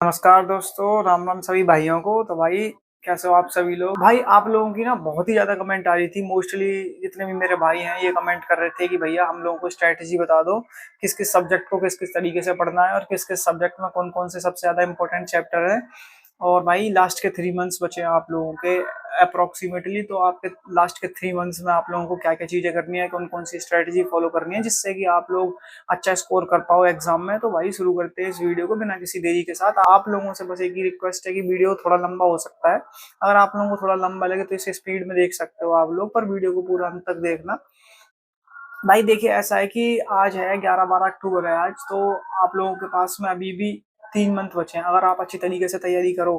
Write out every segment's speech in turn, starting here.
नमस्कार दोस्तों, राम राम सभी भाइयों को। तो भाई कैसे हो आप सभी लोग? भाई आप लोगों की ना बहुत ही ज़्यादा कमेंट आ रही थी। मोस्टली जितने भी मेरे भाई हैं ये कमेंट कर रहे थे कि भैया हम लोगों को स्ट्रैटेजी बता दो, किस-किस सब्जेक्ट को किस-किस तरीके से पढ़ना है और किस-किस सब्जेक्ट में कौन-कौन से सबसे ज़्यादा इम्पोर्टेंट चैप्टर हैं। और भाई लास्ट के 3 मंथ्स बचे हैं आप लोगों के अप्रॉक्सिमेटली, तो आपके लास्ट के 3 मंथ्स में आप लोगों को क्या-क्या चीज़ें करनी है, कौन-कौन सी स्ट्रैटेजी फॉलो करनी है जिससे कि आप लोग अच्छा स्कोर कर पाओ एग्जाम में। तो भाई शुरू करते हैं इस वीडियो को बिना किसी देरी के साथ। आप लोगों से बस एक ही रिक्वेस्ट है कि वीडियो थोड़ा लंबा हो सकता है। अगर आप लोगों को थोड़ा लंबा लगे तो इसे स्पीड में देख सकते हो आप लोग, पर वीडियो को पूरा अंत तक देखना। भाई देखिए ऐसा है कि आज है 11-12 अक्टूबर है आज, तो आप लोगों के पास में अभी भी 3 मंथ बचे हैं। अगर आप अच्छी तरीके से तैयारी करो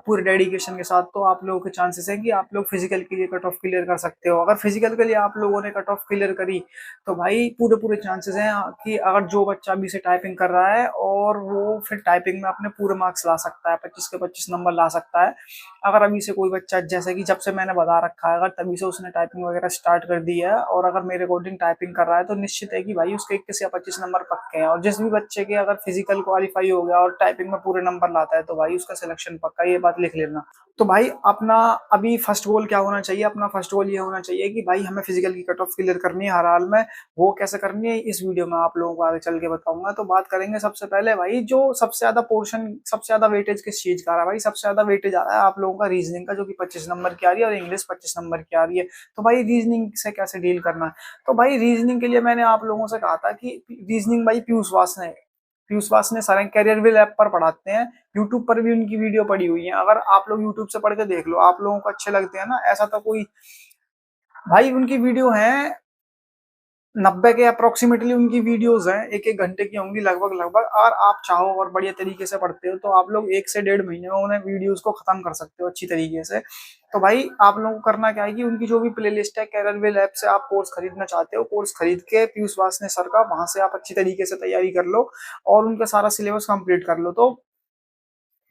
पूरे डेडिकेशन के साथ, तो आप लोगों के चांसेस है कि आप लोग फिजिकल के लिए कट ऑफ क्लियर कर सकते हो। अगर फिजिकल के लिए आप लोगों ने कट ऑफ क्लियर करी तो भाई पूरे पूरे चांसेस हैं कि अगर जो बच्चा अभी से टाइपिंग कर रहा है और वो फिर टाइपिंग में अपने पूरे मार्क्स ला सकता है, 25 के 25 नंबर ला सकता है। अगर अभी से कोई बच्चा, जैसे कि जब से मैंने बता रखा है, अगर तभी से उसने टाइपिंग वगैरह स्टार्ट कर दी है और अगर मेरे अकॉर्डिंग टाइपिंग कर रहा है, तो निश्चित है कि भाई उसके 21 या 25 नंबर पक्के हैं। और जिस भी बच्चे के अगर फिजिकल क्वालिफाई हो गया और टाइपिंग में पूरे नंबर लाता है, तो भाई उसका सिलेक्शन पक्का, ये बात लिख लेना। तो भाई अपना अभी फर्स्ट गोल क्या होना चाहिए? अपना फर्स्ट गोल ये होना चाहिए कि भाई हमें फिजिकल की कट ऑफ क्लियर करनी है हर हाल में। वो कैसे करनी है इस वीडियो में आप लोगों को आगे चल के बताऊंगा। तो बात करेंगे सबसे पहले भाई, जो सबसे ज्यादा पोर्शन, सबसे ज्यादा वेटेज किस चीज का आ रहा है? भाई सबसे ज्यादा वेटेज आ रहा है आप लोगों का रीजनिंग का, जो कि 25 नंबर की आ रही है, और इंग्लिश 25 नंबर की आ रही है। तो भाई रीजनिंग से कैसे डील करना है? तो भाई रीजनिंग के लिए मैंने आप लोगों से कहा था कि रीजनिंग भाई पीयूष वास ने सारे कैरियर विल ऐप पर पढ़ाते हैं। यूट्यूब पर भी उनकी वीडियो पड़ी हुई है। अगर आप लोग यूट्यूब से पढ़ के देख लो, आप लोगों को अच्छे लगते हैं ना, ऐसा तो कोई, भाई उनकी वीडियो है 90 के अप्रोक्सीमेटली उनकी वीडियोस हैं, एक एक घंटे की होंगी लगभग लगभग। और आप चाहो और बढ़िया तरीके से पढ़ते हो तो आप लोग 1 से 1.5 महीने में उन्हें वीडियोस को खत्म कर सकते हो अच्छी तरीके से। तो भाई आप लोगों को करना क्या है कि उनकी जो भी प्लेलिस्ट है, कैरियर ऐप से आप कोर्स खरीदना चाहते हो, कोर्स खरीद के पीयूष वासने सर का, वहां से आप अच्छी तरीके से तैयारी कर लो और उनका सारा सिलेबस कंप्लीट कर लो। तो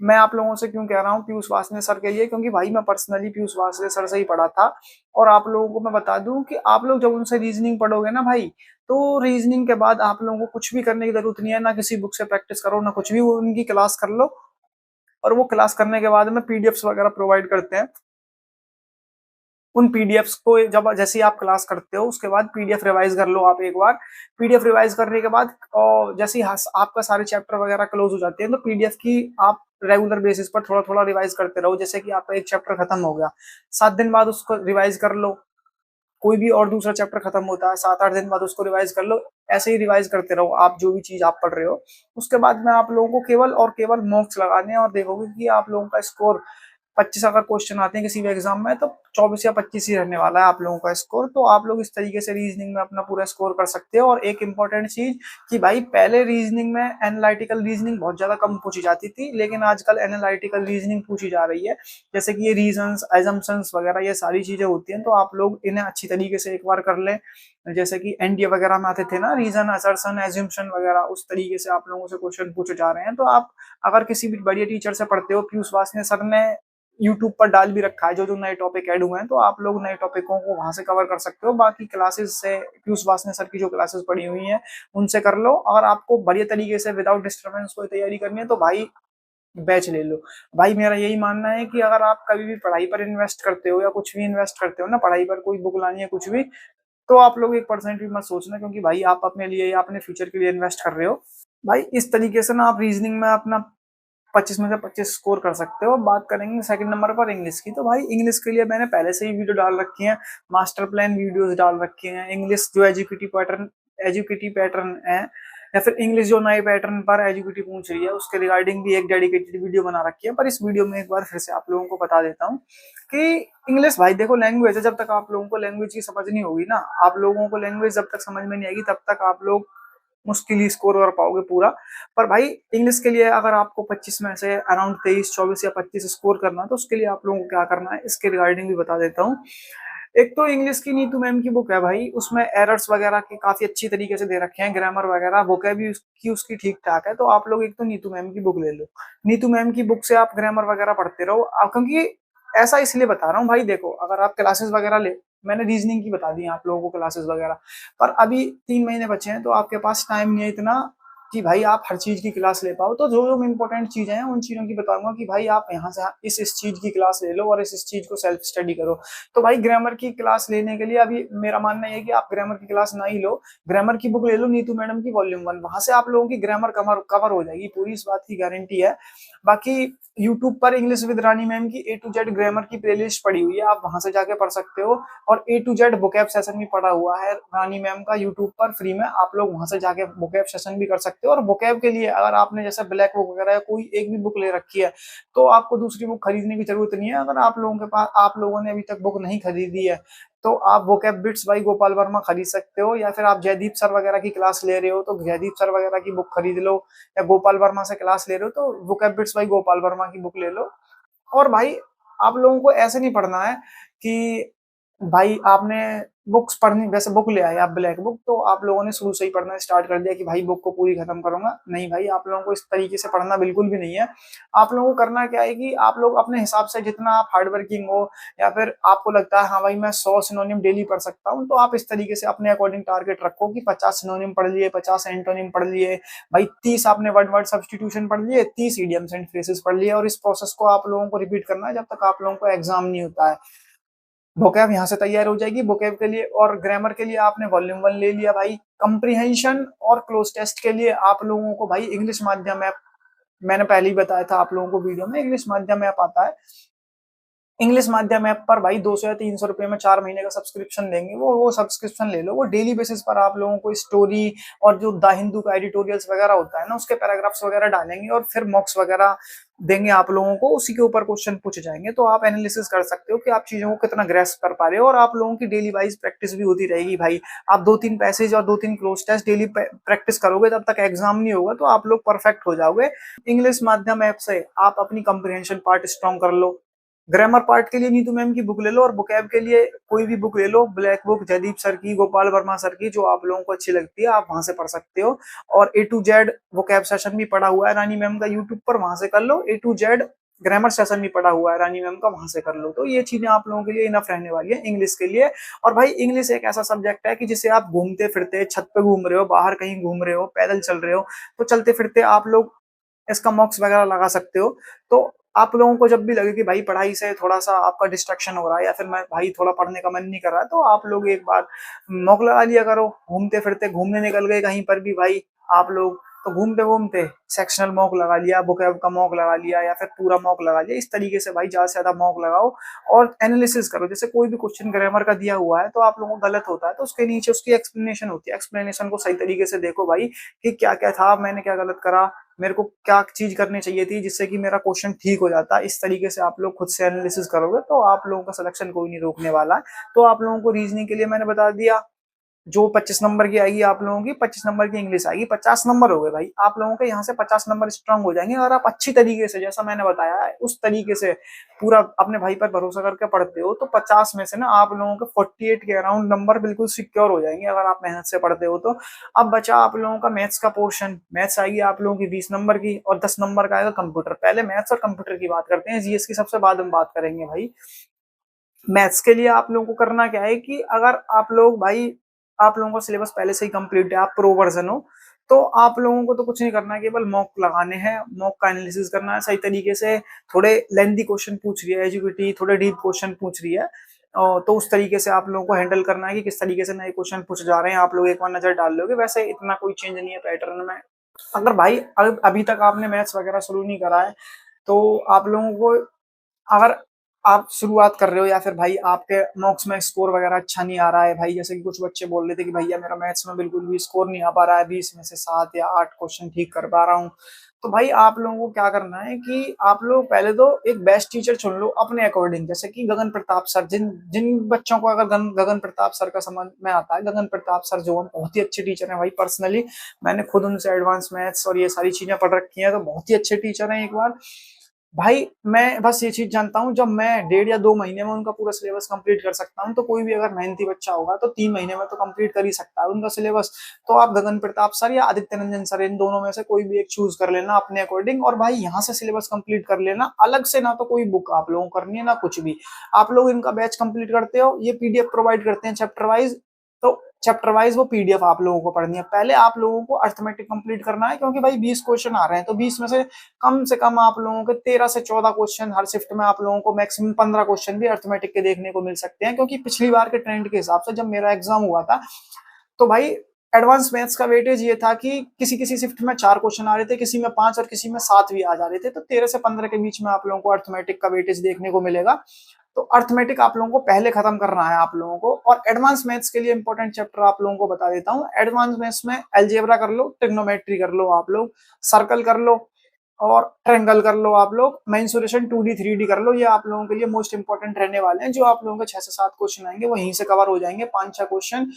मैं आप लोगों से क्यों कह रहा हूँ पीयूष वासने सर के लिए, क्योंकि भाई मैं पर्सनली पीयूष वासने सर से ही पढ़ा था। और आप लोगों को मैं बता दूं कि आप लोग जब उनसे रीजनिंग पढ़ोगे ना भाई, तो रीजनिंग के बाद आप लोगों को कुछ भी करने की जरूरत नहीं है, ना किसी बुक से प्रैक्टिस करो ना कुछ भी, वो उनकी क्लास कर लो। और वो क्लास करने के बाद में पीडीएफ्स वगैरह प्रोवाइड करते हैं। उन पीडीएफ्स को जब जैसे ही आप क्लास करते हो उसके बाद पीडीएफ रिवाइज कर लो आप एक बार। पीडीएफ रिवाइज करने के बाद और जैसे ही आपका सारे चैप्टर वगैरह क्लोज हो जाते हैं, तो पीडीएफ की आप रेगुलर बेसिस पर थोड़ा थोड़ा रिवाइज करते रहो। जैसे कि आपका एक चैप्टर खत्म हो गया, 7 दिन बाद उसको रिवाइज कर लो। कोई भी और दूसरा चैप्टर खत्म होता है, 7-8 दिन बाद उसको रिवाइज कर लो। ऐसे ही रिवाइज करते रहो आप जो भी चीज आप पढ़ रहे हो। उसके बाद में आप लोगों को केवल और केवल मॉक्स लगाने हैं और देखोगे कि आप लोगों का स्कोर 25 अगर क्वेश्चन आते हैं किसी भी एग्जाम में, तो 24 या 25 ही रहने वाला है आप लोगों का स्कोर। तो आप लोग इस तरीके से रीजनिंग में अपना पूरा स्कोर कर सकते हो। और एक इंपॉर्टेंट चीज कि भाई पहले रीजनिंग में एनालिटिकल रीजनिंग बहुत ज्यादा कम पूछी जाती थी, लेकिन आजकल एनालिटिकल रीजनिंग पूछी जा रही है। जैसे कि ये रीजंस, एजम्पशंस वगैरह ये सारी चीजें होती हैं, तो आप लोग इन्हें अच्छी तरीके से एक बार कर लें। जैसे कि एनडीए वगैरह में आते थे ना, रीजन, असर्शन, एज्यूम्पशन वगैरह, उस तरीके से आप लोगों से क्वेश्चन पूछे जा रहे हैं। तो आप अगर किसी भी बढ़िया टीचर से पढ़ते हो, पीयूष वासने सर ने यूट्यूब पर डाल भी रखा है जो जो नए टॉपिक ऐड हुए हैं, तो आप लोग नए टॉपिकों को वहां से कवर कर सकते हो। बाकी क्लासेस से पीयूष वासने सर की जो क्लासेस पड़ी हुई हैं उनसे कर लो। अगर आपको बढ़िया तरीके से विदाउट डिस्टर्बेंस कोई तैयारी करनी है तो भाई बैच ले लो। भाई मेरा यही मानना है कि अगर आप कभी भी पढ़ाई पर इन्वेस्ट करते हो या कुछ भी इन्वेस्ट करते हो ना, पढ़ाई पर कोई बुक लानी है कुछ भी, तो आप लोग 1% भी मत सोचना, क्योंकि भाई आप अपने लिए या अपने फ्यूचर के लिए इन्वेस्ट कर रहे हो। भाई इस तरीके से ना आप रीजनिंग में अपना 25 में से 25 स्कोर कर सकते हो। बात करेंगे सेकंड नंबर पर इंग्लिश की, तो भाई इंग्लिश के लिए मैंने पहले से ही वीडियो डाल रखी है, मास्टर प्लान वीडियोस डाल रखे हैं। इंग्लिश जो एजुकेटिव पैटर्न है, या फिर इंग्लिश जो नए पैटर्न पर एजुकेटिव पूछ रही है, उसके रिगार्डिंग भी एक डेडिकेटेड वीडियो बना रखी है। पर इस वीडियो में एक बार फिर से आप लोगों को बता देता हूँ कि इंग्लिश भाई देखो लैंग्वेज है, जब तक आप लोगों को लैंग्वेज की समझ नहीं होगी ना, आप लोगों को लैंग्वेज जब तक समझ में नहीं आएगी तब तक आप लोग मुश्किल ही स्कोर कर पाओगे पूरा। पर भाई इंग्लिश के लिए अगर आपको 25 में से अराउंड 23, 24 या 25 स्कोर करना है, तो उसके लिए आप लोगों को क्या करना है इसके रिगार्डिंग भी बता देता हूँ। एक तो इंग्लिश की नीतू मैम की बुक है भाई, उसमें एरर्स वगैरह के काफी अच्छी तरीके से दे रखे हैं, ग्रामर वगैरह वोकैब भी उसकी ठीक ठाक है। तो आप लोग एक तो नीतू मैम की बुक ले लो। नीतू मैम की बुक से आप ग्रामर वगैरह पढ़ते रहो। क्योंकि ऐसा इसलिए बता रहा हूँ भाई, देखो अगर आप क्लासेस वगैरह ले, मैंने रीजनिंग की बता दी आप लोगों को क्लासेस वगैरह, पर अभी 3 महीने बचे हैं तो आपके पास टाइम नहीं है इतना कि भाई आप हर चीज की क्लास ले पाओ। तो जो जो इंपॉर्टेंट चीजें हैं उन चीजों की बताऊंगा कि भाई आप यहाँ से इस चीज की क्लास ले लो और इस चीज को सेल्फ स्टडी करो। तो भाई ग्रामर की क्लास लेने के लिए अभी मेरा मानना है कि आप ग्रामर की क्लास ना ही लो, ग्रामर की बुक ले लो नीतू मैडम की वॉल्यूम 1, वहां से आप लोगों की ग्रामर कवर कवर हो जाएगी पूरी, इस बात की गारंटी है। बाकी यूट्यूब पर इंग्लिश विद रानी मैम की A to Z ग्रामर की प्लेलिस्ट पड़ी हुई है, आप वहां से जाके पढ़ सकते हो। और A to Z vocab session भी पड़ा हुआ है रानी मैम का यूट्यूब पर फ्री में, आप लोग वहां से जाके वोकैब सेशन भी कर सकते हो। और वोकैब के लिए अगर आपने जैसे ब्लैक बुक वगैरह या कोई एक भी बुक ले रखी है तो आपको दूसरी बुक खरीदने की जरूरत नहीं है। अगर आप लोगों के पास, आप लोगों ने अभी तक बुक नहीं खरीदी है तो आप vocab bits by Gopal Verma खरीद सकते हो, या फिर आप जयदीप सर वगैरह की क्लास ले रहे हो तो जयदीप सर वगैरह की बुक खरीद लो, या गोपाल वर्मा से क्लास ले रहे हो तो vocab bits by Gopal Verma की बुक ले लो। और भाई आप लोगों को ऐसे नहीं पढ़ना है कि भाई आपने बुक्स पढ़नी, वैसे बुक ले आए आप ब्लैक बुक तो आप लोगों ने शुरू से ही पढ़ना स्टार्ट कर दिया कि भाई बुक को पूरी खत्म करूंगा। नहीं भाई, आप लोगों को इस तरीके से पढ़ना बिल्कुल भी नहीं है। आप लोगों को करना क्या है कि आप लोग अपने हिसाब से, जितना आप हार्ड वर्किंग हो या फिर आपको लगता है हाँ भाई मैं 100 सिनोनिम डेली पढ़ सकता हूँ, तो आप इस तरीके से अपने अकॉर्डिंग टारगेट रखो कि 50 सिनोनिम पढ़ लिए, 50 एंटोनिम पढ़ लिए, भाई 30 आपने वर्ड वर्ड सब्स्टिट्यूशन पढ़ लिए, 30 इडियम्स एंड फ्रेजेस पढ़ लिए। और इस प्रोसेस को आप लोगों को रिपीट करना है जब तक आप लोगों को एग्जाम नहीं होता है। vocab यहाँ से तैयार हो जाएगी vocab के लिए। और ग्रामर के लिए आपने वॉल्यूम 1 ले लिया भाई। कंप्रीहेंशन और क्लोज टेस्ट के लिए आप लोगों को भाई इंग्लिश माध्यम ऐप, मैंने पहले ही बताया था आप लोगों को वीडियो में, इंग्लिश माध्यम ऐप आता है। इंग्लिश माध्यम ऐप पर भाई 200 या 300 रुपए में 4 महीने का सब्सक्रिप्शन देंगे, वो सब्सक्रिप्शन ले लो। वो डेली बेसिस पर आप लोगों को स्टोरी और जो द हिंदू का एडिटोरियल्स वगैरह होता है ना, उसके पैराग्राफ्स वगैरह डालेंगे और फिर मॉक्स वगैरह देंगे आप लोगों को, उसी के ऊपर क्वेश्चन पूछे जाएंगे। तो आप एनालिसिस कर सकते हो कि आप चीजों को कितना ग्रेस्प कर पा रहे हो। और आप लोगों की डेली वाइज प्रैक्टिस भी होती रहेगी भाई। आप 2-3 पैसेज और 2-3 क्लोज टेस्ट डेली प्रैक्टिस करोगे, तब तक एग्जाम नहीं होगा तो आप लोग परफेक्ट हो जाओगे। इंग्लिश माध्यम ऐप से आप अपनी कंप्रिहेंशन पार्ट स्ट्रॉन्ग कर लो। ग्रामर पार्ट के लिए नीतू मैम की बुक ले लो, और vocab के लिए कोई भी बुक ले लो, ब्लैक बुक जयदीप सर की, गोपाल वर्मा सर की, जो आप लोगों को अच्छी लगती है आप वहां से पढ़ सकते हो। और A to Z vocab session भी पढ़ा हुआ है रानी मैम का यूट्यूब पर, वहां से कर लो। A to Z grammar session भी पढ़ा हुआ है रानी मैम का, वहां से कर लो। तो ये चीजें आप लोगों के लिए इनफ रहने वाली है इंग्लिश के लिए। और भाई इंग्लिश एक ऐसा सब्जेक्ट है कि जिसे आप घूमते फिरते, छत पे घूम रहे हो, बाहर कहीं घूम रहे हो, पैदल चल रहे हो, तो चलते फिरते आप लोग इसका मॉक्स वगैरह लगा सकते हो। तो आप लोगों को जब भी लगे कि भाई पढ़ाई से थोड़ा सा आपका डिस्ट्रक्शन हो रहा है, या फिर मैं भाई थोड़ा पढ़ने का मन नहीं कर रहा है, तो आप लोग एक बार मॉक लगा लिया करो। घूमते फिरते घूमने निकल गए कहीं पर भी भाई आप लोग, तो घूमते घूमते सेक्शनल मॉक लगा लिया, vocab का मॉक लगा लिया, या फिर पूरा मॉक लगा लिया। इस तरीके से भाई ज्यादा से ज्यादा मॉक लगाओ और एनालिसिस करो। जैसे कोई भी क्वेश्चन ग्रामर का दिया हुआ है तो आप लोगों को गलत होता है तो उसके नीचे उसकी एक्सप्लेनेशन होती है, एक्सप्लेनेशन को सही तरीके से देखो भाई कि क्या क्या था, मैंने क्या गलत करा, मेरे को क्या चीज करनी चाहिए थी जिससे कि मेरा क्वेश्चन ठीक हो जाता। इस तरीके से आप लोग खुद से एनालिसिस करोगे तो आप लोगों का सिलेक्शन कोई नहीं रोकने वाला है। तो आप लोगों को रीजनिंग के लिए मैंने बता दिया, जो 25 नंबर की आएगी आप लोगों की, 25 नंबर की इंग्लिश आएगी, 50 नंबर हो गए भाई आप लोगों के। यहाँ से 50 नंबर स्ट्रांग हो जाएंगे अगर आप अच्छी तरीके से, जैसा मैंने बताया है उस तरीके से पूरा अपने भाई पर भरोसा करके पढ़ते हो, तो 50 में से ना आप लोगों के 48 के अराउंड नंबर बिल्कुल सिक्योर हो जाएंगे अगर आप मेहनत से पढ़ते हो तो। अब बचा आप लोगों का मैथ्स का पोर्शन। मैथ्स आएगी आप लोगों की 20 नंबर की, और 10 नंबर का आएगा कंप्यूटर। पहले मैथ्स और कंप्यूटर की बात करते हैं, जीएस की सबसे बाद में बात करेंगे भाई। मैथ्स के लिए आप लोगों को करना क्या है कि अगर आप लोग भाई, आप लोगों का सिलेबस पहले से ही कंप्लीट है, आप प्रो वर्जन हो, तो आप लोगों को तो कुछ नहीं करना है, केवल मॉक लगाने हैं, मॉक का एनालिसिस करना है सही तरीके से। थोड़े लेंथी क्वेश्चन पूछ रही है एजुकेटी, थोड़े डीप क्वेश्चन पूछ रही है, तो उस तरीके से आप लोगों को हैंडल करना है कि किस तरीके से नए क्वेश्चन पूछे जा रहे हैं। आप लोग एक बार नजर डाल लोगे, वैसे इतना कोई चेंज नहीं है पैटर्न में। अगर भाई अभी तक आपने मैथ्स वगैरह शुरू नहीं करा है तो आप लोगों को, अगर आप शुरुआत कर रहे हो या फिर भाई आपके मॉक्स में स्कोर वगैरह अच्छा नहीं आ रहा है भाई, जैसे कि कुछ बच्चे बोल रहे थे कि भैया मेरा मैथ्स में बिल्कुल भी स्कोर नहीं आ पा रहा है, 20 में से 7 या 8 क्वेश्चन ठीक कर पा रहा हूँ, तो भाई आप लोगों को क्या करना है कि आप लोग पहले तो एक बेस्ट टीचर चुन लो अपने अकॉर्डिंग। जैसे कि गगन प्रताप सर, जिन जिन बच्चों को अगर गगन प्रताप सर का समझ में आता है, गगन प्रताप सर जो हम बहुत ही अच्छे टीचर हैं भाई। पर्सनली मैंने खुद उनसे एडवांस मैथ्स और ये सारी चीजें पढ़ रखी हैं, तो बहुत ही अच्छे टीचर हैं। एक बार भाई मैं बस ये चीज जानता हूँ, जब मैं 1.5 या 2 महीने में उनका पूरा सिलेबस कंप्लीट कर सकता हूँ, तो कोई भी अगर मेहनती बच्चा होगा तो 3 महीने में तो कंप्लीट कर ही सकता है उनका सिलेबस। तो आप गगन प्रताप सर या आदित्य रंजन सर, इन दोनों में से कोई भी एक चूज कर लेना अपने अकॉर्डिंग, और भाई यहाँ से सिलेबस कंप्लीट कर लेना अलग से। ना तो कोई बुक आप लोगों को करनी है ना कुछ भी, आप लोग इनका बैच कंप्लीट करते हो, ये पीडीएफ प्रोवाइड करते हैं चैप्टर वाइज, तो चैप्टर वाइज वो पीडीएफ आप लोगों को पढ़नी है। पहले आप लोगों को अर्थमेटिक कंप्लीट करना है, क्योंकि भाई 20 क्वेश्चन आ रहे हैं, तो 20 में से कम आप लोगों के 13 से 14 क्वेश्चन हर शिफ्ट में, आप लोगों को मैक्सिमम 15 क्वेश्चन भी अर्थमेटिक के देखने को मिल सकते हैं। क्योंकि पिछली बार के ट्रेंड के हिसाब से जब मेरा एग्जाम हुआ था, तो भाई एडवांस मैथ्स का वेटेज ये था कि किसी किसी शिफ्ट में 4 क्वेश्चन आ रहे थे, किसी में 5 और किसी में 7 भी आ जा रहे थे। तो 13 से 15 के बीच में आप लोगों को अर्थमेटिक का वेटेज देखने को मिलेगा। तो अर्थमेटिक आप लोगों को पहले खत्म करना है आप लोगों को। और एडवांस मैथ्स के लिए इंपॉर्टेंट चैप्टर आप लोगों को बता देता हूँ। एडवांस मैथ्स में अलजेब्रा कर लो, ट्रिग्नोमेट्री कर लो, आप लोग सर्कल कर लो, और ट्रायंगल कर लो, आप लोग मेंसुरेशन 2D 3D कर लो। ये आप लोगों के लिए मोस्ट इंपॉर्टेंट रहने वाले हैं। जो आप लोगों के 6 से 7 क्वेश्चन आएंगे वो यहीं से कवर हो जाएंगे, 5-6 क्वेश्चन।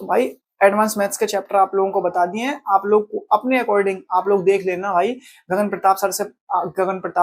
तो भाई एडवांस मैथ्स के चैप्टर आप लोगों को बता दिए हैं। आप लोग को अपने अकॉर्डिंग आप लोग देख लेना भाई, गगन प्रताप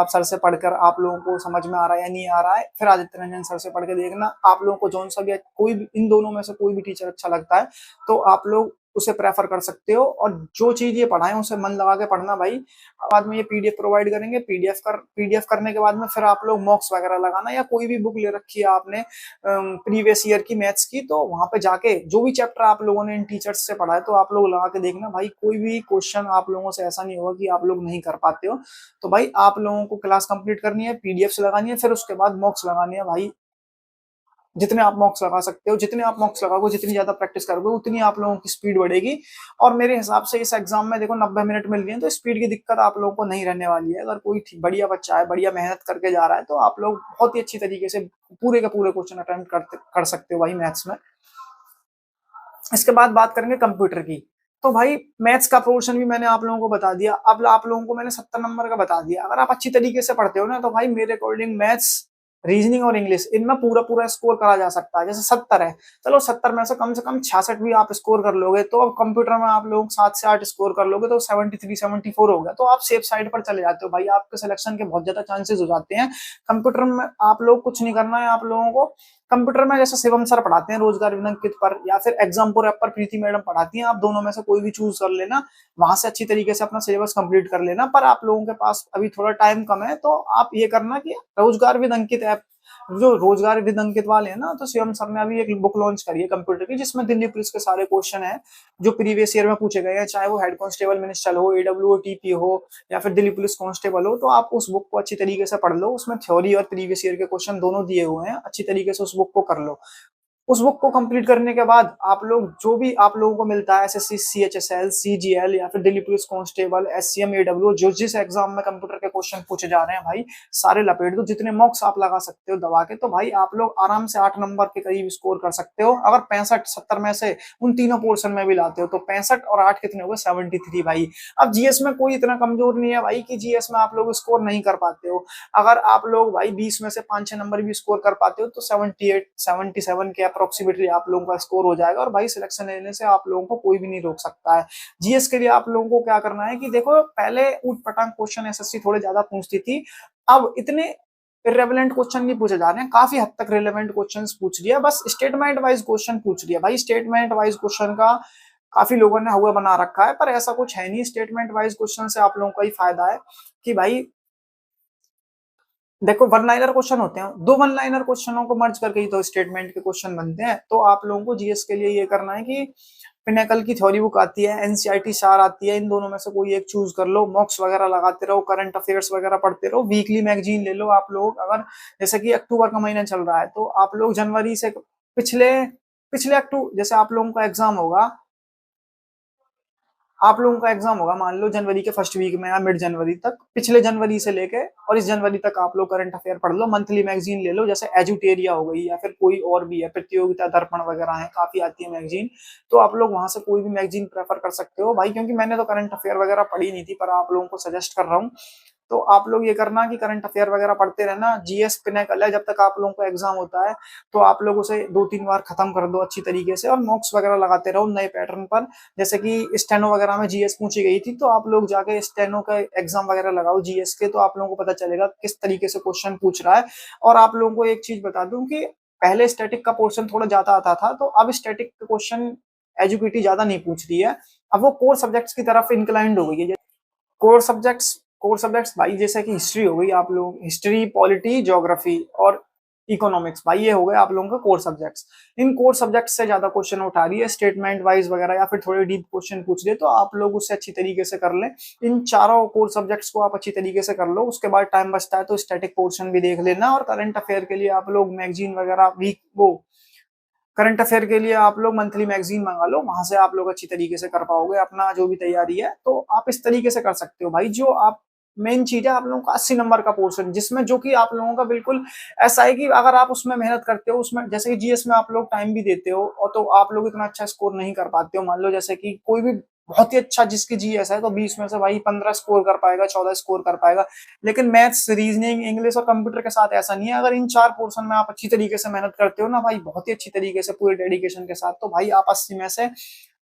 सर से पढ़कर आप लोगों को समझ में आ रहा है या नहीं आ रहा है। फिर आदित्य रंजन सर से पढ़ के देखना। आप लोगों को जौन सा भी, कोई भी इन दोनों में से कोई भी टीचर अच्छा लगता है तो आप लोग उसे प्रेफर कर सकते हो। और जो चीज ये पढ़ाएं उसे मन लगा के पढ़ना भाई। बाद में ये पीडीएफ प्रोवाइड करेंगे, पीडीएफ करने के बाद में फिर आप लोग मॉक्स वगैरह लगाना, या कोई भी बुक ले रखी है आपने प्रीवियस ईयर की मैथ्स की, तो वहां पे जाके जो भी चैप्टर आप लोगों ने इन टीचर्स से पढ़ा है तो आप लोग लगा के देखना भाई। कोई भी क्वेश्चन आप लोगों से ऐसा नहीं होगा कि आप लोग नहीं कर पाते हो। तो भाई आप लोगों को क्लास कंप्लीट करनी है, पीडीएफ से लगानी है, फिर उसके बाद मॉक्स लगानी है भाई। जितने आप मॉक्स लगा सकते हो, जितने आप मॉक्स लगाओगे, जितनी ज्यादा प्रैक्टिस करोगे, उतनी आप लोगों की स्पीड बढ़ेगी। और मेरे हिसाब से इस एग्जाम में देखो 90 मिनट मिल गए हैं, तो स्पीड की दिक्कत आप लोगों को नहीं रहने वाली है। अगर कोई बढ़िया बच्चा है, बढ़िया मेहनत करके जा रहा है, तो आप लोग बहुत ही अच्छी तरीके से पूरे के पूरे क्वेश्चन अटेम्प्ट कर सकते हो भाई मैथ्स में। इसके बाद बात करेंगे कंप्यूटर की। तो भाई मैथ्स का पोर्शन भी मैंने आप लोगों को बता दिया। अब आप लोगों को मैंने 70 नंबर का बता दिया। अगर आप अच्छी तरीके से पढ़ते हो ना, तो भाई मेरे अकॉर्डिंग मैथ्स, रीजनिंग और इंग्लिश, इनमें पूरा पूरा स्कोर करा जा सकता है। जैसे 70 है, चलो 70 में से कम 66 भी आप स्कोर कर लोगे, तो अब कंप्यूटर में आप लोग 7 से 8 स्कोर कर लोगे तो 73 74 हो गया। तो आप सेफ साइड पर चले जाते हो भाई, आपके सिलेक्शन के बहुत ज्यादा चांसेस हो जाते हैं। कंप्यूटर में आप लोग कुछ नहीं करना है। आप लोगों को कंप्यूटर में जैसे शिवम सर पढ़ाते हैं रोजगार विनंकित पर, या फिर एग्जामपुर ऐप पर प्रीति मैडम पढ़ाती हैं, आप दोनों में से कोई भी चूज कर लेना। वहां से अच्छी तरीके से अपना सिलेबस कंप्लीट कर लेना। पर आप लोगों के पास अभी थोड़ा टाइम कम है, तो आप ये करना कि रोजगार विनंकित ऐप, जो रोजगार विनंकित वाले हैं ना, तो शिवम सर ने अभी एक बुक लॉन्च करी है कंप्यूटर की, जिसमें दिल्ली पुलिस के सारे क्वेश्चन है जो प्रीवियस ईयर में पूछे गए हैं, चाहे वो हेड कांस्टेबल मिनिस्टर हो, एडब्ल्यू टीपी हो, या फिर दिल्ली पुलिस कांस्टेबल हो। तो आप उस बुक को अच्छी तरीके से पढ़ लो। उसमें थ्योरी और प्रीवियस ईयर के क्वेश्चन दोनों दिए हुए हैं, अच्छी तरीके से उस बुक को कर लो। उस बुक को कंप्लीट करने के बाद आप लोग जो भी आप लोगों को मिलता है, एसएससी, सीएचएसएल, सीजीएल, या फिर दिल्ली पुलिस कांस्टेबल, एससीएम, एडब्ल्यू, जो जिस एग्जाम में कंप्यूटर के क्वेश्चन पूछे जा रहे हैं भाई, सारे लपेट दो। जितने मॉक्स आप लगा सकते हो दबा के, तो भाई आप लोग आराम से 8 नंबर के करीब स्कोर कर सकते हो। अगर 65-70 में से उन तीनों पोर्शन में भी लाते हो, तो 65 और 8 कितने हो गए, 73 भाई। अब जीएस में कोई इतना कमजोर नहीं है भाई कि जीएस में आप लोग स्कोर नहीं कर पाते हो। अगर आप लोग भाई 20 में से 5-6 नंबर भी स्कोर कर पाते हो, तो 78 77 के अप्रोक्सीमेटली आप लोगों का स्कोर हो जाएगा। और भाई सिलेक्शन लेने से आप लोगों को कोई भी नहीं रोक सकता है। जीएस के लिए आप लोगों को क्या करना है कि देखो, पहले ऊट पटांग क्वेश्चन एसएससी थोड़े ज्यादा पूछती थी, अब इतने इरेलेवेंट क्वेश्चन नहीं पूछे जा रहे हैं, काफी हद तक रिलेवेंट क्वेश्चंस पूछ रही है, बस स्टेटमेंट वाइज क्वेश्चन पूछ रही है भाई। स्टेटमेंट वाइज क्वेश्चन का काफी लोगों ने हुआ बना रखा है, पर ऐसा कुछ है नहीं। स्टेटमेंट वाइज क्वेश्चन से आप लोगों का ही फायदा है कि भाई देखो, वन लाइनर क्वेश्चन होते हैं, 2 वन लाइनर क्वेश्चनों को मर्ज करके ही तो स्टेटमेंट के क्वेश्चन बनते हैं। तो आप लोगों को जीएस के लिए ये करना है कि पिनेकल की थ्योरी बुक आती है, एनसीईआरटी सार आती है, इन दोनों में से कोई एक चूज कर लो। मॉक्स वगैरह लगाते रहो, करंट अफेयर्स वगैरह पढ़ते रहो, वीकली मैगजीन ले लो आप लोग। अगर जैसे कि अक्टूबर का महीना चल रहा है, तो आप लोग जनवरी से पिछले पिछले अक्टूबर, जैसे आप लोगों का एग्जाम होगा, मान लो जनवरी के फर्स्ट वीक में या मिड जनवरी तक, पिछले जनवरी से लेके और इस जनवरी तक आप लोग करंट अफेयर पढ़ लो। मंथली मैगजीन ले लो, जैसे एजुटेरिया हो गई, या फिर कोई और भी है, प्रतियोगिता दर्पण वगैरह है, काफी आती है मैगजीन। तो आप लोग वहां से कोई भी मैगजीन प्रेफर कर सकते हो भाई, क्योंकि मैंने तो करंट अफेयर वगैरह पढ़ी नहीं थी, पर आप लोगों को सजेस्ट कर रहा हूँ। तो आप लोग ये करना कि करंट अफेयर वगैरह पढ़ते रहना। जीएस पिनेकल है, जब तक आप लोगों को एग्जाम होता है, तो आप लोग उसे 2-3 बार खत्म कर दो अच्छी तरीके से, और मॉक्स वगैरह लगाते रहो नए पैटर्न पर। जैसे कि स्टेनो वगैरह में जीएस पूछी गई थी, तो आप लोग जाके स्टेनो का एग्जाम वगैरह लगाओ जीएस के, तो आप लोगों को पता चलेगा किस तरीके से क्वेश्चन पूछ रहा है। और आप लोगों को एक चीज बता दूं कि पहले स्टैटिक का पोर्शन थोड़ा ज्यादा आता था, तो अब स्टैटिक का क्वेश्चन एजुकेटी ज्यादा नहीं पूछ रही है। अब वो कोर सब्जेक्ट्स की तरफ इंक्लाइंड हो गई है। कोर सब्जेक्ट्स भाई, जैसे कि हिस्ट्री हो गई, आप लोग हिस्ट्री, पॉलिटी, ज्योग्राफी, और इकोनॉमिक्स। भाई ये हो गए आप लोगों के कोर सब्जेक्ट्स। इन कोर सब्जेक्ट से ज्यादा क्वेश्चन उठा रही है, स्टेटमेंट वाइज वगैरह या फिर थोड़े डीप क्वेश्चन पूछ ले, तो आप लोग उससे अच्छी तरीके से कर ले। इन चारों कोर सब्जेक्ट्स को आप अच्छी तरीके से कर लो। उसके बाद टाइम बचता है तो स्टैटिक पोर्शन भी देख लेना, और करंट अफेयर के लिए आप लोग मैगजीन वगैरह वीक वो करंट अफेयर के लिए आप लोग मंथली मैगजीन मंगा लो, वहां से आप लोग अच्छी तरीके से कर पाओगे अपना जो भी तैयारी है। तो आप इस तरीके से कर सकते हो भाई। जो आप मेन चीज है आप लोगों का 80 नंबर का पोर्शन, जिसमें जो कि आप लोगों का बिल्कुल ऐसा है कि अगर आप उसमें मेहनत करते हो, उसमें जैसे कि जीएस में आप लोग टाइम भी देते हो और तो आप लोग इतना अच्छा स्कोर नहीं कर पाते हो। मान लो जैसे कि कोई भी बहुत ही अच्छा जिसकी जीएस है तो 20 में से भाई 15 स्कोर कर पाएगा, 14 स्कोर कर पाएगा। लेकिन मैथ्स, रीजनिंग, इंग्लिश और कंप्यूटर के साथ ऐसा नहीं है। अगर इन चार पोर्शन में आप अच्छी तरीके से मेहनत करते हो ना भाई, बहुत ही अच्छी तरीके से पूरे डेडिकेशन के साथ, तो भाई आप 80 में से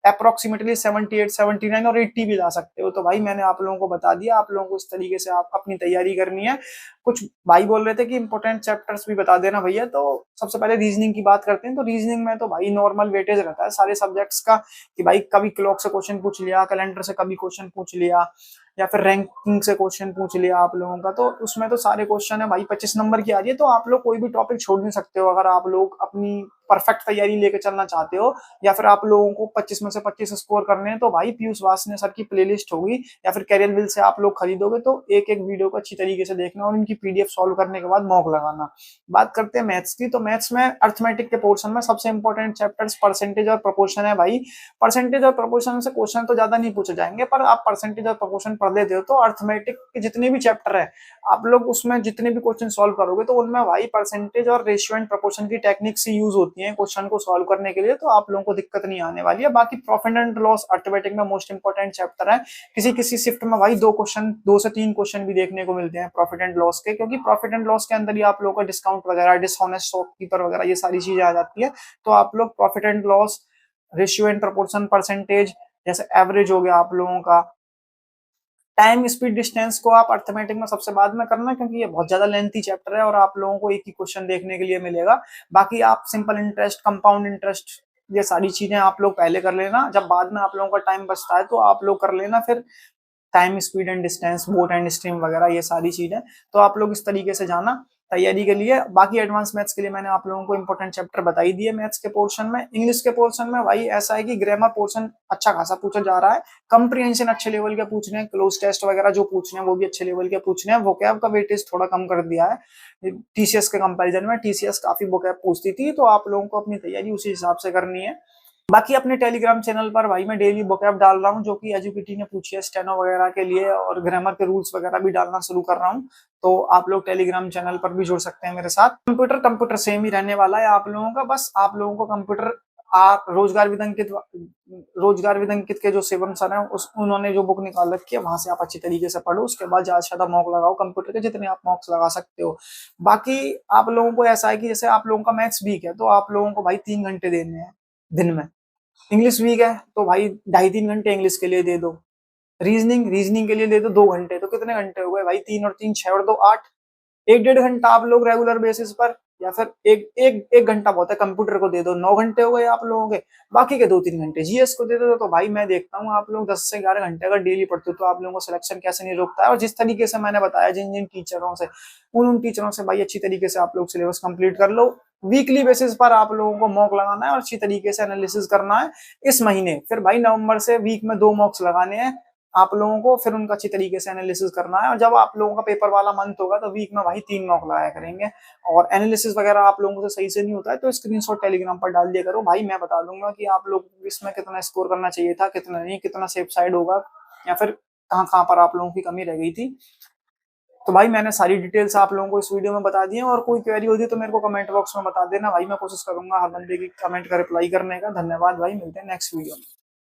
अप्रोक्सीमेटली 78, 79 और 80 भी ला सकते हो। तो भाई मैंने आप लोगों को बता दिया, आप लोगों को इस तरीके से आप अपनी तैयारी करनी है। कुछ भाई बोल रहे थे कि इंपॉर्टेंट चैप्टर्स भी बता देना भैया, तो सबसे पहले रीजनिंग की बात करते हैं। तो रीजनिंग में तो भाई नॉर्मल वेटेज रहता है सारे सब्जेक्ट्स का, कि भाई कभी क्लॉक से क्वेश्चन पूछ लिया, कैलेंडर से कभी क्वेश्चन पूछ लिया, या फिर रैंकिंग से क्वेश्चन पूछ लिया आप लोगों का। तो उसमें तो सारे क्वेश्चन है भाई 25 नंबर की आ रही है। तो आप लोग कोई भी टॉपिक छोड़ नहीं सकते हो अगर आप लोग अपनी परफेक्ट तैयारी लेके चलना चाहते हो, या फिर आप लोगों को 25 में से 25 स्कोर करने हैं। तो भाई पीयूष वासने सर की प्लेलिस्ट होगी, या फिर कैरियर बिल से आप लोग खरीदोगे, तो एक एक वीडियो को अच्छी तरीके से देखना और इनकी पीडीएफ सॉल्व करने के बाद मॉक लगाना। बात करते हैं मैथ्स की। तो मैथ्स में अर्थमेटिक के पोर्शन में सबसे इंपॉर्टेंट चैप्टर्स परसेंटेज और प्रोपोर्शन है भाई। परसेंटेज और प्रोपोर्शन से क्वेश्चन तो ज्यादा नहीं पूछे जाएंगे, पर आप परसेंटेज और प्रोपोर्शन पढ़ लेते हो तो अर्थमेटिक के जितने भी चैप्टर है आप लोग उसमें जितने भी क्वेश्चन सॉल्व करोगे, तो उनमें भाई परसेंटेज और रेशियो एंड प्रोपोर्शन की टेक्निक्स यूज होती है क्वेश्चन को सॉल्व करने के लिए। तो आप लोगों को दिक्कत नहीं आने वाली है। बाकी प्रॉफिट एंड लॉस अर्थमेटिक में मोस्ट इंपॉर्टेंट चैप्टर है। किसी किसी शिफ्ट में भाई 2 क्वेश्चन, 2 से 3 क्वेश्चन भी देखने को मिलते हैं प्रॉफिट एंड लॉस के, क्योंकि प्रॉफिट एंड लॉस के अंदर ही आप लोगों का डिस्काउंट वगैरह, डिसऑनेस्ट शॉपकीपर वगैरह, ये सारी चीजें आ जाती है। तो आप लोग profit and loss, ratio and proportion, percentage, जैसे एवरेज हो गया आप लोगों का, टाइम स्पीड डिस्टेंस को आप अर्थमेटिक में सबसे बाद में करना, क्योंकि ये बहुत ज्यादा लेंथी चैप्टर है और आप लोगों को एक ही क्वेश्चन देखने के लिए मिलेगा। बाकी आप सिंपल इंटरेस्ट, कंपाउंड इंटरेस्ट, ये सारी चीजें आप लोग पहले कर लेना। जब बाद में आप लोगों का टाइम बचता है तो आप लोग कर लेना फिर time, speed and distance, boat and stream वगैरह, ये सारी चीजें। तो आप लोग इस तरीके से जाना तैयारी के लिए। बाकी एडवांस मैथ्स के लिए मैंने आप लोगों को इंपॉर्टेंट चैप्टर बता ही दिए मैथ्स के पोर्शन में। इंग्लिश के पोर्शन में भाई ऐसा है कि ग्रामर पोर्शन अच्छा खासा पूछा जा रहा है, कंप्रीहेंशन अच्छे लेवल के पूछ रहे हैं, क्लोज टेस्ट वगैरह जो पूछ रहे हैं वो भी अच्छे लेवल के पूछ रहे हैं। वोकैब का वेटेज थोड़ा कम कर दिया है टीसीएस के कंपैरिजन में। टीसीएस काफी वोकैब पूछती थी, तो आप लोगों को अपनी तैयारी उसी हिसाब से करनी है। बाकी अपने टेलीग्राम चैनल पर भाई मैं डेली वोकैब डाल रहा हूँ, जो कि एजुकेटी ने पूछी है स्टेनो वगैरह के लिए, और ग्रामर के रूल्स वगैरह भी डालना शुरू कर रहा हूँ। तो आप लोग टेलीग्राम चैनल पर भी जुड़ सकते हैं मेरे साथ। कंप्यूटर सेम ही रहने वाला है आप लोगों का, बस आप लोगों को कंप्यूटर आप रोजगार विदंकित के जो शिवम सर हैं उस उन्होंने जो बुक निकाल रखी है वहां से आप अच्छी तरीके से पढ़ो। उसके बाद ज्यादा से ज्यादा मॉक लगाओ कंप्यूटर के, जितने आप मॉक्स लगा सकते हो। बाकी आप लोगों को ऐसा है कि जैसे आप लोगों का मैथ्स वीक है तो आप लोगों को भाई 3 घंटे देने हैं दिन में। इंग्लिश वीक है तो भाई 2.5-3 घंटे इंग्लिश के लिए दे दो। रीजनिंग के लिए दे दो 2 घंटे। तो कितने घंटे हो गए भाई? 3 और 3 6 और 2 8। 1-1.5 घंटा आप लोग रेगुलर बेसिस पर, या फिर एक घंटा बहुत है कंप्यूटर को दे दो। 9 घंटे हो गए आप लोगों के। बाकी के 2-3 घंटे जीएस को दे दो। तो भाई मैं देखता हूँ आप लोग 10 से 11 घंटे अगर डेली पढ़ते हो तो आप लोगों को सिलेक्शन कैसे नहीं रोकता है। और जिस तरीके से मैंने बताया जिन जिन टीचरों से, उन टीचरों से भाई अच्छी तरीके से आप लोग सिलेबस कंप्लीट कर लो। वीकली बेसिस पर आप लोगों को मॉक लगाना है और अच्छी तरीके से एनालिसिस करना है इस महीने। फिर भाई नवंबर से वीक में 2 मॉक्स लगाने हैं आप लोगों को, फिर उनका अच्छी तरीके से एनालिसिस करना है। और जब आप लोगों का पेपर वाला मंथ होगा तो वीक में भाई 3 मॉक लगाया करेंगे। और एनालिसिस वगैरह आप लोगों से सही से नहीं होता है तो स्क्रीनशॉट टेलीग्राम पर डाल दिया करो भाई, मैं बता दूंगा कि आप लोग इसमें कितना स्कोर करना चाहिए था, कितना नहीं, कितना सेफ साइड होगा, या फिर कहाँ कहाँ पर आप लोगों की कमी रह गई थी। तो भाई मैंने सारी डिटेल्स आप लोगों को इस वीडियो में बता दी है, और कोई क्वेरी होती है तो मेरे को कमेंट बॉक्स में बता देना भाई, मैं कोशिश करूंगा हर बंदे की कमेंट का रिप्लाई करने का। धन्यवाद भाई, मिलते हैं नेक्स्ट वीडियो में।